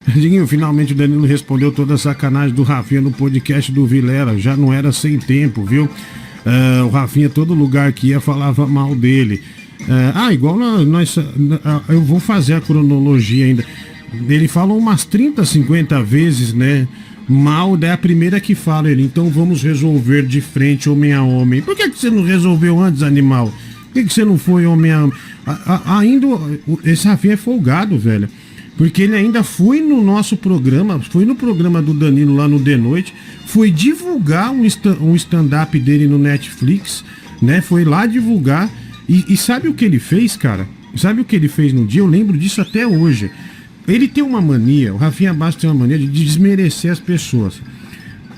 Diguinho, finalmente o Danilo respondeu toda a sacanagem do Rafinha no podcast do Vilela. Já não era sem tempo, viu? O Rafinha, todo lugar que ia, falava mal dele. Igual nós. Eu vou fazer a cronologia ainda. Ele fala umas 30, 50 vezes, né? Mal, é a primeira que fala ele. Então vamos resolver de frente, homem a homem. Por que você não resolveu antes, animal? Por que você não foi homem a homem? Ainda. Esse Rafinha é folgado, velho. Porque ele ainda foi no nosso programa, foi no programa do Danilo lá no The Noite, foi divulgar um stand-up dele no Netflix, né? Foi lá divulgar. E sabe o que ele fez, cara? Sabe o que ele fez no dia? Eu lembro disso até hoje. Ele tem uma mania, o Rafinha Bastos tem uma mania de desmerecer as pessoas.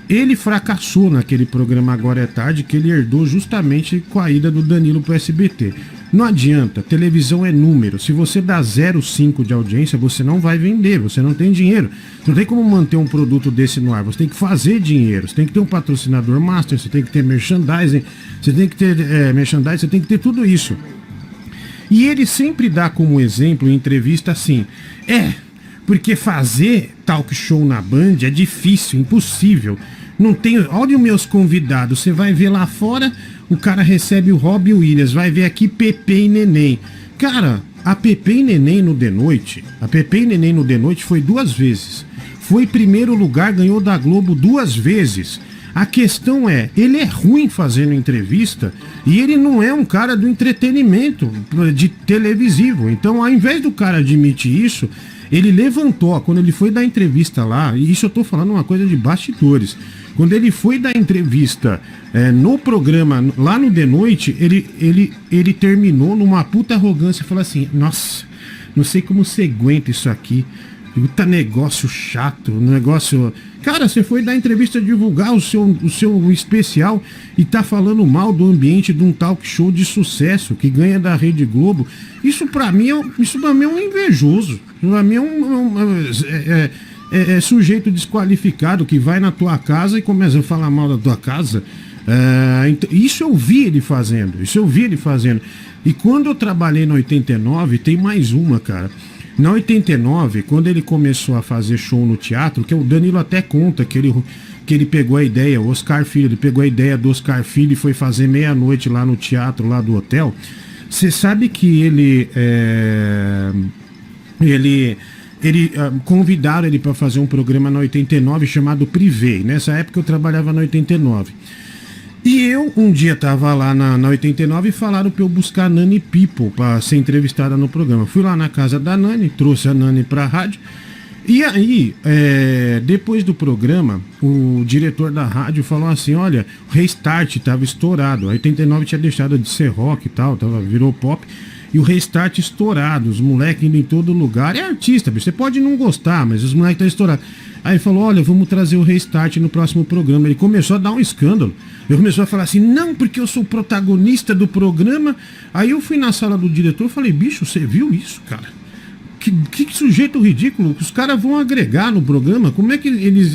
Ele fracassou naquele programa Agora é Tarde, que ele herdou justamente com a ida do Danilo pro SBT. Não adianta, televisão é número. Se você dá 0,5 de audiência, você não vai vender, você não tem dinheiro. Você não tem como manter um produto desse no ar, você tem que fazer dinheiro. Você tem que ter um patrocinador master, você tem que ter merchandising, você tem que ter merchandising, você tem que ter tudo isso. E ele sempre dá como exemplo em entrevista assim, porque fazer talk show na Band é difícil, impossível. Não tem. Olha os meus convidados, você vai ver lá fora, o cara recebe o Robbie Williams, vai ver aqui Pepe e Neném. Cara, a Pepe e Neném no The Noite, foi 2 vezes. Foi primeiro lugar, ganhou da Globo 2 vezes. A questão é, ele é ruim fazendo entrevista e ele não é um cara do entretenimento de televisivo. Então, ao invés do cara admitir isso, ele levantou, quando ele foi dar entrevista lá, e isso eu tô falando uma coisa de bastidores, quando ele foi dar entrevista no programa, lá no The Noite, ele terminou numa puta arrogância e falou assim, nossa, não sei como você aguenta isso aqui, puta negócio chato, negócio... Cara, você foi dar entrevista, divulgar o seu especial e tá falando mal do ambiente de um talk show de sucesso que ganha da Rede Globo. Isso pra mim é um invejoso. Pra mim é sujeito desqualificado que vai na tua casa e começa a falar mal da tua casa. Isso eu vi ele fazendo. E quando eu trabalhei na 89, tem mais uma, cara. Na 89, quando ele começou a fazer show no teatro, que o Danilo até conta que ele pegou a ideia, o Oscar Filho, ele pegou a ideia do Oscar Filho e foi fazer meia-noite lá no teatro, lá do hotel. Você sabe que convidaram ele para fazer um programa na 89 chamado Privé. Nessa época eu trabalhava na 89. E eu, um dia tava lá na 89 e falaram pra eu buscar a Nani People pra ser entrevistada no programa. Fui lá na casa da Nani, trouxe a Nani pra rádio. E aí, depois do programa, o diretor da rádio falou assim, olha, o Restart tava estourado. A 89 tinha deixado de ser rock e tal, virou pop. E o Restart estourado, os moleques indo em todo lugar. É artista, bicho, você pode não gostar, mas os moleques estão estourados. Aí ele falou, olha, vamos trazer o Restart no próximo programa. Ele começou a dar um escândalo. Ele começou a falar assim, não, porque eu sou o protagonista do programa. Aí eu fui na sala do diretor e falei, bicho, você viu isso, cara? Que sujeito ridículo. Os caras vão agregar no programa. Como é que eles...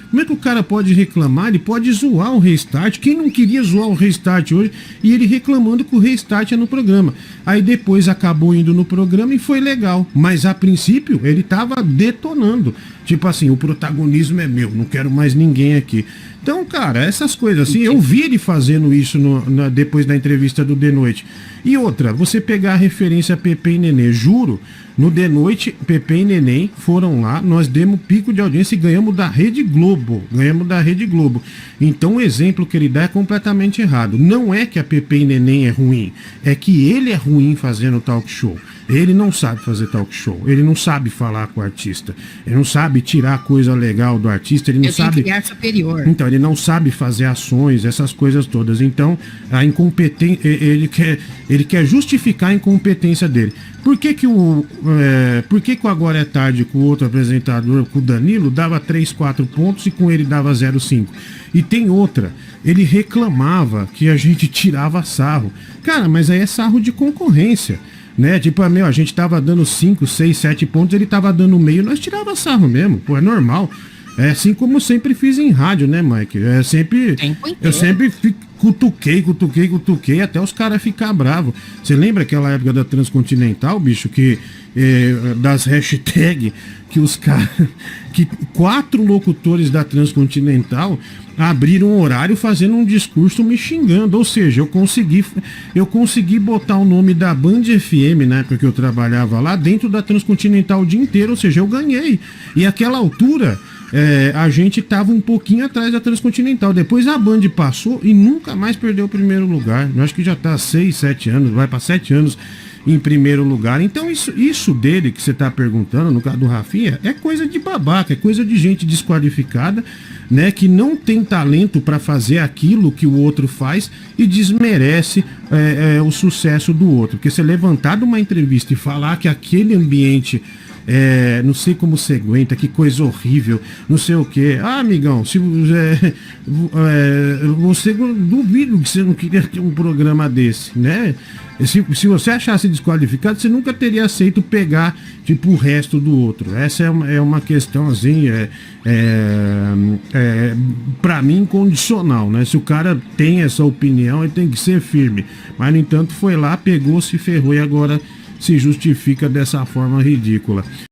como é que o cara pode reclamar? Ele pode zoar o Restart. Quem não queria zoar o Restart hoje? E ele reclamando que o Restart é no programa. Aí depois acabou indo no programa e foi legal. Mas a princípio ele tava detonando. Tipo assim, o protagonismo é meu, não quero mais ninguém aqui. Então, cara, essas coisas assim, eu vi ele fazendo isso depois da entrevista do The Noite. E outra, você pegar a referência a Pepe e Neném, juro, no The Noite, Pepe e Neném foram lá, nós demos pico de audiência e ganhamos da Rede Globo. Então o exemplo que ele dá é completamente errado. Não é que a Pepe e Neném é ruim, é que ele é ruim fazendo talk show. Ele não sabe fazer talk show, ele não sabe falar com o artista, ele não sabe tirar coisa legal do artista, ele não sabe... criar superior. Então, ele não sabe fazer ações, essas coisas todas. Então, a incompetência, ele quer justificar a incompetência dele. Por que o Agora é Tarde com o outro apresentador, com o Danilo, dava 3, 4 pontos e com ele dava 0,5? E tem outra, ele reclamava que a gente tirava sarro. Cara, mas aí é sarro de concorrência. Né? Tipo, a gente tava dando 5, 6, 7 pontos, ele tava dando meio, nós tirava sarro mesmo, pô, é normal. É assim como eu sempre fiz em rádio, né, Mike? cutuquei, até os caras ficar bravos. Você lembra aquela época da Transcontinental, bicho, que das hashtags que os caras, que 4 locutores da Transcontinental abriram um horário fazendo um discurso me xingando, ou seja, eu consegui botar o nome da Band FM, na época que eu trabalhava lá, dentro da Transcontinental o dia inteiro, ou seja, eu ganhei. E àquela altura, a gente tava um pouquinho atrás da Transcontinental. Depois a Band passou e nunca mais perdeu o primeiro lugar. Eu acho que já tá 6, 7 anos, vai para 7 anos em primeiro lugar. Então isso dele que você tá perguntando, no caso do Rafinha, é coisa de babaca, é coisa de gente desqualificada, né, que não tem talento para fazer aquilo que o outro faz e desmerece o sucesso do outro. Porque você levantar de uma entrevista e falar que aquele ambiente não sei como você aguenta, que coisa horrível, não sei o que. Ah, amigão, se você duvido que você não queria ter um programa desse, né? Se você achasse desqualificado, você nunca teria aceito pegar, tipo, o resto do outro. Essa é uma questão, assim, pra mim, incondicional, né? Se o cara tem essa opinião, ele tem que ser firme. Mas, no entanto, foi lá, pegou, se ferrou e agora se justifica dessa forma ridícula.